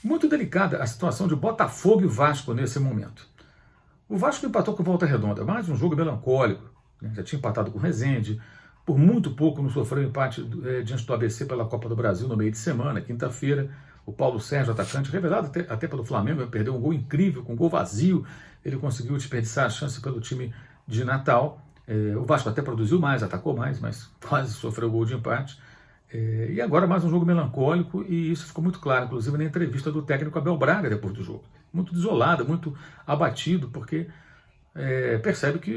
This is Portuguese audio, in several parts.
Muito delicada a situação de Botafogo e Vasco nesse momento. O Vasco empatou com Volta Redonda, mais um jogo melancólico, né? Já tinha empatado com o Resende, por muito pouco não sofreu empate diante do ABC pela Copa do Brasil no meio de semana, quinta-feira. O Paulo Sérgio, atacante, revelado até pelo Flamengo, perdeu um gol incrível, com um gol vazio, ele conseguiu desperdiçar a chance pelo time de Natal. O Vasco até produziu mais, atacou mais, mas quase sofreu gol de empate. E agora mais um jogo melancólico, e isso ficou muito claro, inclusive na entrevista do técnico Abel Braga depois do jogo. Muito desolado, muito abatido, porque percebe que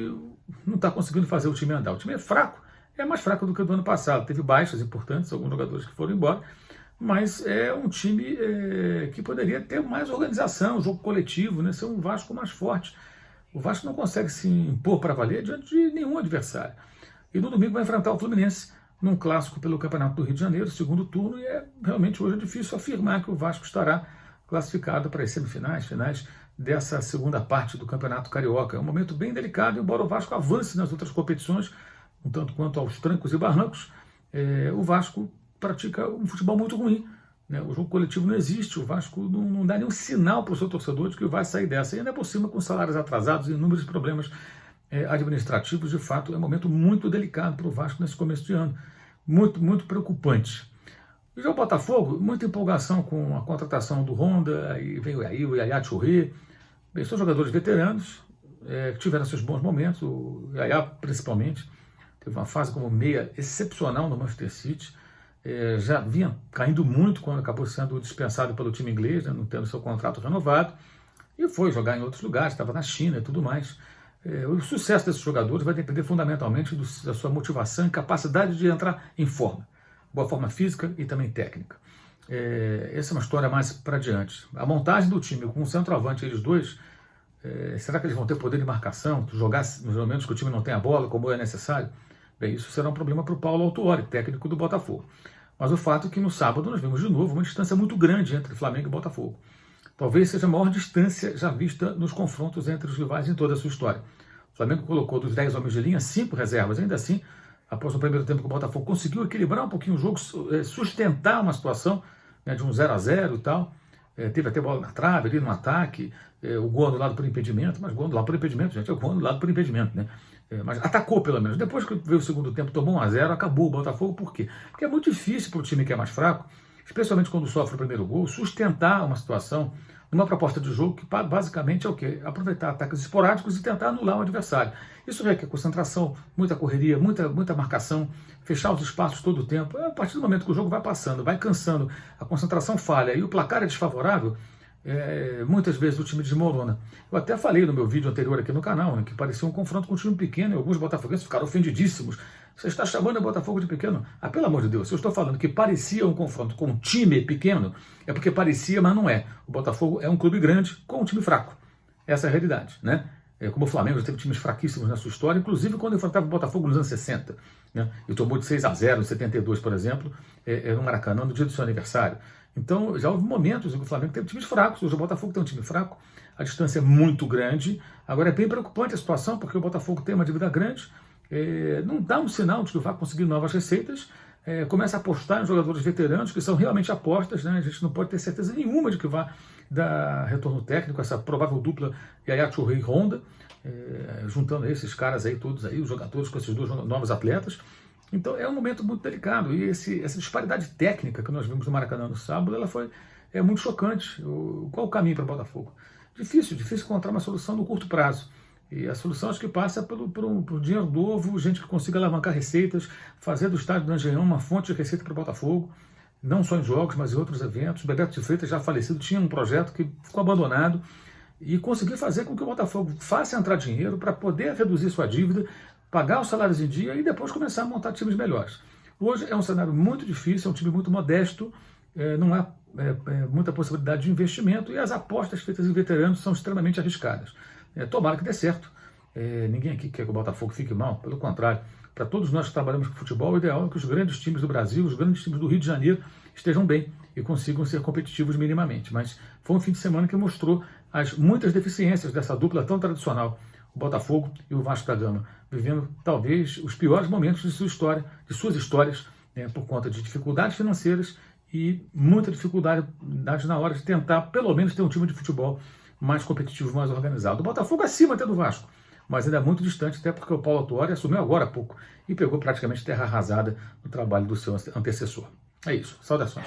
não está conseguindo fazer o time andar. O time é fraco, é mais fraco do que o do ano passado. Teve baixas importantes, alguns jogadores que foram embora, mas é um time que poderia ter mais organização, jogo coletivo, né, ser um Vasco mais forte. O Vasco não consegue se impor para valer diante de nenhum adversário. E no domingo vai enfrentar o Fluminense, num clássico pelo Campeonato do Rio de Janeiro, segundo turno, e realmente hoje é difícil afirmar que o Vasco estará classificado para as semifinais, finais dessa segunda parte do Campeonato Carioca. É um momento bem delicado, embora o Vasco avance nas outras competições, um tanto quanto aos trancos e barrancos, o Vasco pratica um futebol muito ruim, né? O jogo coletivo não existe, o Vasco não dá nenhum sinal para o seu torcedor de que vai sair dessa, e ainda por cima com salários atrasados e inúmeros problemas administrativos. De fato, é um momento muito delicado para o Vasco nesse começo de ano, muito, muito preocupante. E já o Botafogo, muita empolgação com a contratação do Honda, aí veio aí o Yaya Touré, são jogadores veteranos, que tiveram seus bons momentos, o Yaya principalmente, teve uma fase como meia excepcional no Manchester City, já vinha caindo muito quando acabou sendo dispensado pelo time inglês, né, não tendo seu contrato renovado, e foi jogar em outros lugares, estava na China e tudo mais. O sucesso desses jogadores vai depender fundamentalmente da sua motivação e capacidade de entrar em forma. Boa forma física e também técnica. Essa é uma história mais para diante. A montagem do time com o centroavante, eles dois, será que eles vão ter poder de marcação, jogar nos momentos que o time não tem a bola, como é necessário? Bem, isso será um problema para o Paulo Autuori, técnico do Botafogo. Mas o fato é que no sábado nós vimos de novo uma distância muito grande entre Flamengo e Botafogo. Talvez seja a maior distância já vista nos confrontos entre os rivais em toda a sua história. O Flamengo colocou dos 10 homens de linha 5 reservas. Ainda assim, após o primeiro tempo que o Botafogo conseguiu equilibrar um pouquinho o jogo, sustentar uma situação, né, de um 0-0 e tal. Teve até bola na trave ali no ataque, o gol anulado por impedimento, mas gol anulado por impedimento, gente, é o gol anulado por impedimento, né? Mas atacou pelo menos. Depois que veio o segundo tempo, tomou 1-0, acabou o Botafogo. Por quê? Porque é muito difícil para o time que é mais fraco, especialmente quando sofre o primeiro gol, sustentar uma situação numa proposta de jogo que basicamente é o quê? Aproveitar ataques esporádicos e tentar anular o adversário. Isso requer concentração, muita correria, muita marcação, fechar os espaços todo o tempo. A partir do momento que o jogo vai passando, vai cansando, a concentração falha e o placar é desfavorável, muitas vezes o time desmorona. Eu até falei no meu vídeo anterior aqui no canal, né, que parecia um confronto com um time pequeno, e alguns botafoguenses ficaram ofendidíssimos. Você está chamando o Botafogo de pequeno? Pelo amor de Deus, se eu estou falando que parecia um confronto com um time pequeno, é porque parecia, mas não é. O Botafogo é um clube grande com um time fraco. Essa é a realidade, né? Como o Flamengo já teve times fraquíssimos na sua história, inclusive quando enfrentava o Botafogo nos anos 60, né? E tomou de 6-0 em 72, por exemplo, no Maracanã, no dia do seu aniversário. Então, já houve momentos em que o Flamengo teve times fracos, hoje o Botafogo tem um time fraco, a distância é muito grande. Agora é bem preocupante a situação, porque o Botafogo tem uma dívida grande, não dá um sinal de que vai conseguir novas receitas, começa a apostar em jogadores veteranos, que são realmente apostas, né? A gente não pode ter certeza nenhuma de que vai dar retorno técnico, essa provável dupla Yaya Touré e Honda, juntando esses caras aí, todos aí, os jogadores com esses dois novos atletas. Então é um momento muito delicado, e essa disparidade técnica que nós vimos no Maracanã no sábado, ela foi muito chocante. Qual o caminho para o Botafogo? Difícil encontrar uma solução no curto prazo. E a solução acho que passa por dinheiro novo, gente que consiga alavancar receitas, fazer do estádio do Engenhão uma fonte de receita para o Botafogo, não só em jogos, mas em outros eventos. Bebeto de Freitas, já falecido, tinha um projeto que ficou abandonado, e conseguir fazer com que o Botafogo faça entrar dinheiro para poder reduzir sua dívida, pagar os salários em dia e depois começar a montar times melhores. Hoje é um cenário muito difícil, é um time muito modesto, não há muita possibilidade de investimento, e as apostas feitas em veteranos são extremamente arriscadas. Tomara que dê certo. Ninguém aqui quer que o Botafogo fique mal, pelo contrário. Para todos nós que trabalhamos com futebol, o ideal é que os grandes times do Brasil, os grandes times do Rio de Janeiro estejam bem e consigam ser competitivos minimamente. Mas foi um fim de semana que mostrou as muitas deficiências dessa dupla tão tradicional, o Botafogo e o Vasco da Gama, vivendo talvez os piores momentos de sua história, de suas histórias, por conta de dificuldades financeiras e muita dificuldade na hora de tentar, pelo menos, ter um time de futebol mais competitivo, mais organizado. O Botafogo acima até do Vasco, mas ainda é muito distante, até porque o Paulo Autuori assumiu agora há pouco e pegou praticamente terra arrasada no trabalho do seu antecessor. É isso. Saudações.